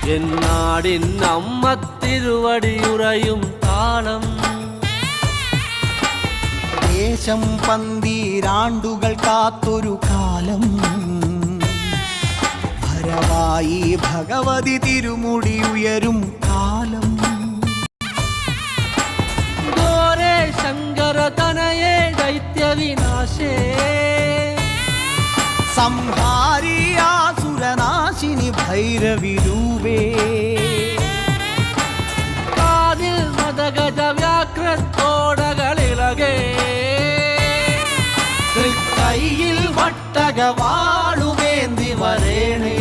എന്നാടിൻ അമ്മ തിരുവടിയുറയും താളം ദേശം പന്തീരാണ്ടുകൾ കാത്തൊരു കാലം ഭരവായി ഭഗവതി തിരുമുടി ഉയരും കാലം ഗോരേ ശങ്കര തനയേ ദൈത്യവിനാശേ സംഹാരിയാസുരനാശിനി ഭൈരവി രൂപേ കാതിൽ മദഗജ വ്യാഘ്രത്തോടകളിളകേ തൃക്കൈയിൽ വട്ടകവാളുമേന്തി വരേണേ